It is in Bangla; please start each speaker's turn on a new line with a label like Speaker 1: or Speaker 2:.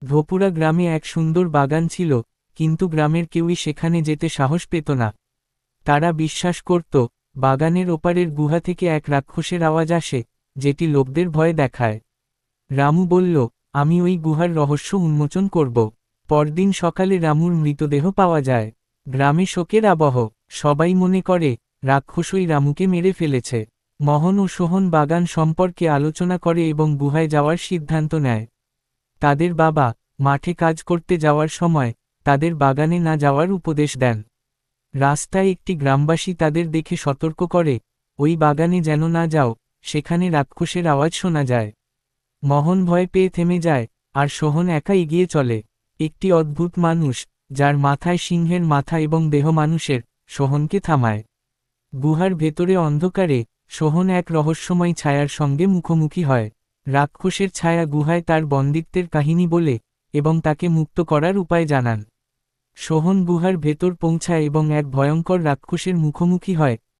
Speaker 1: ধোপুরা গ্রামে এক সুন্দর বাগান ছিল, কিন্তু গ্রামের কেউই সেখানে যেতে সাহস পেত না। তারা বিশ্বাস করত, বাগানের ওপারের গুহা থেকে এক রাক্ষসের আওয়াজ আসে, যেটি লোকদের ভয় দেখায়। রামু বলল, আমি ওই গুহার রহস্য উন্মোচন করব। পরদিন সকালে রামুর মৃতদেহ পাওয়া যায়। গ্রামে শোকের আবহ, সবাই মনে করে রাক্ষসই রামুকে মেরে ফেলেছে। মোহন ও সোহন বাগান সম্পর্কে আলোচনা করে এবং গুহায় যাওয়ার সিদ্ধান্ত নেয়। তাদের বাবা মাঠে কাজ করতে যাওয়ার সময় তাদের বাগানে না যাওয়ার উপদেশ দেন। রাস্তায় একটি গ্রামবাসী তাদের দেখে সতর্ক করে, ওই বাগানে যেন না যাও, সেখানে রাক্ষসের আওয়াজ শোনা যায়। মোহন ভয় পেয়ে থেমে যায়, আর সোহন একা এগিয়ে চলে। একটি অদ্ভুত মানুষ, যার মাথায় সিংহের মাথা এবং দেহ মানুষের, সোহনকে থামায়। গুহার ভেতরে অন্ধকারে সোহন এক রহস্যময় ছায়ার সঙ্গে মুখোমুখি হয়। রাক্ষসের ছায়া গুহায় তার বন্দিত্বের কাহিনী বলে এবং তাকে মুক্ত করার উপায় জানান। সোহন গুহার ভেতর পৌঁছায় এবং এক ভয়ঙ্কর রাক্ষসের মুখোমুখি হয়,